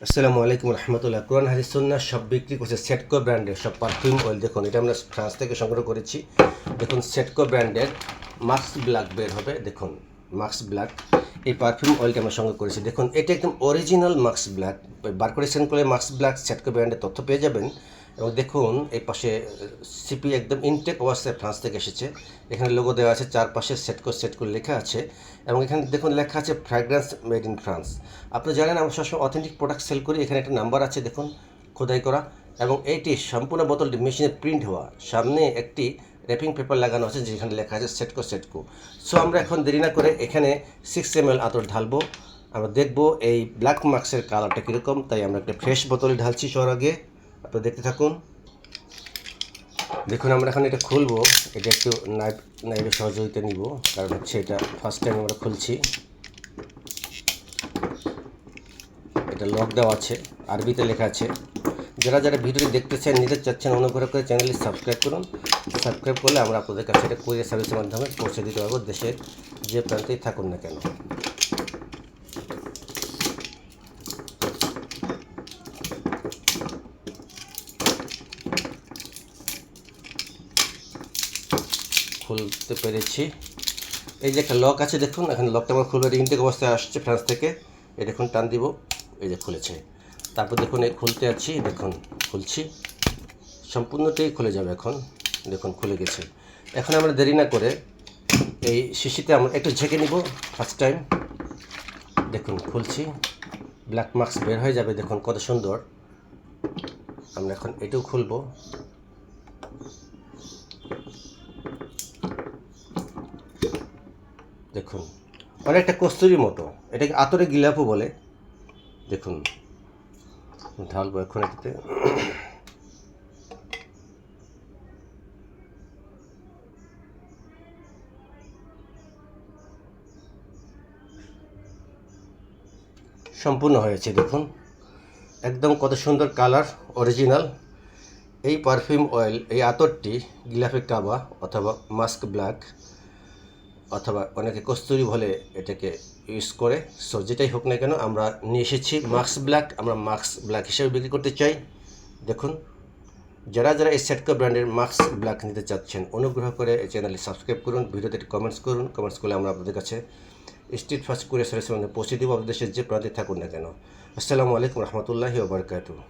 আসসালামু আলাইকুম রহমতুল্লাহ। কোরআন হাদিস সুন্নাহ সব বিক্রি করছে সেটকো ব্র্যান্ডের সব পারফিউম অয়েল। দেখুন, এটা আমরা ফ্রান্স থেকে সংগ্রহ করেছি। দেখুন, সেটকো ব্র্যান্ডের মাক্স ব্ল্যাক বের হবে। দেখুন, মাক্স ব্ল্যাক এই পারফিউম অয়েলটা আমরা সংগ্রহ করেছি। দেখুন, এটা একদম অরিজিনাল মাক্স ব্ল্যাক। বারকোডে স্ক্যান করলে মাক্স ব্ল্যাক সেটকো ব্র্যান্ডের তথ্য পেয়ে যাবেন। এবং দেখুন, এই পাশে সিপি একদম ইনটেক অবস্থায় ফ্রান্স থেকে এসেছে। এখানে লোগো দেওয়া আছে, চারপাশে সেটকো লেখা আছে। এবং এখানে দেখুন লেখা আছে ফ্র্যাগ্রেন্স মেড ইন ফ্রান্স। আপনি জানেন আমরা সবসময় অথেন্টিক প্রোডাক্ট সেল করি। এখানে একটা নাম্বার আছে দেখুন, খোদাই করা। এবং এইটি সম্পূর্ণ বোতলটি মেশিনে প্রিন্ট হওয়া, সামনে একটি র্যাপিং পেপার লাগানো আছে যেখানে লেখা আছে সেটকো। সো আমরা এখন দেরি না করে এখানে 6 ml আতর ঢালবো। আমরা দেখব এই ব্ল্যাক মার্কসের কালারটা কীরকম। তাই আমরা একটা ফ্রেশ বোতলে ঢালছি সবার আগে। আপনারা দেখতে থাকুন। দেখুন, আমরা এখন এটা খুলবো। এটা একটু নাইফের সহযোগিতা নিব, কারণ হচ্ছে এটা ফার্স্ট টাইম আমরা খুলছি। এটা লক দেওয়া আছে, আরবিতে লেখা আছে। যারা যারা ভিডিওটি দেখতেছেন, নিতে চাচ্ছেন, অনুগ্রহ করে চ্যানেলটি সাবস্ক্রাইব করুন। সাবস্ক্রাইব করলে আমরা আপনাদের কাছে এটা কুরিয়ার সার্ভিসের মাধ্যমে পৌঁছে দিতে পারবো, দেশের যে প্রান্তেই থাকুন না কেন। খুলতে পেরেছি। এই যে একটা লক আছে দেখুন, এখানে লকটা আমরা খুলবে। ইনটেক অবস্থায় আসছে ফ্রান্স থেকে। এই দেখুন, টান দিব, এই যে খুলেছে। তারপর দেখুন এই খুলতে আছি, দেখুন খুলছি, সম্পূর্ণটাই খুলে যাবে এখন। দেখুন খুলে গেছে। এখন আমরা দেরি না করে এই শিশিতে আমরা একটু ঝেঁকে নিব ফার্স্ট টাইম। দেখুন খুলছি, ব্ল্যাক মার্কস বের হয়ে যাবে। দেখুন কত সুন্দর। আমরা এখন এটাও খুলব। দেখুন, অনেকটা কস্তুরির মতো। এটাকে আতরে গিলাপও বলে। দেখুন, ঢালবো এখন এটাতে। সম্পূর্ণ হয়েছে দেখুন, একদম কত সুন্দর কালার, অরিজিনাল। এই পারফিউম অয়েল, এই আতরটি গিলাফে কাবা অথবা মাস্ক ব্ল্যাক অথবা অনেকে কস্তুরি বলে এটাকে ইউজ করে। সো যেটাই হোক না কেন, আমরা নিয়ে এসেছি মাস্ক ব্ল্যাক। আমরা মাস্ক ব্ল্যাক হিসেবে বিক্রি করতে চাই। দেখুন, যারা যারা এই সেটকো ব্র্যান্ডের মাস্ক ব্ল্যাক নিতে চাচ্ছেন, অনুগ্রহ করে এই চ্যানেলটি সাবস্ক্রাইব করুন, ভিডিওতে একটি কমেন্টস করুন। কমেন্টস করলে আমরা আপনাদের কাছে স্ট্রিট ফার্স্ট কুরিয়ার সার্ভিসের মধ্যে পৌঁছে দেবো, আপনাদের দেশের যে প্রান্তে থাকুন না কেন। আসসালামু আলাইকুম রহমতুল্লাহি ওয়া বারাকাতুহু।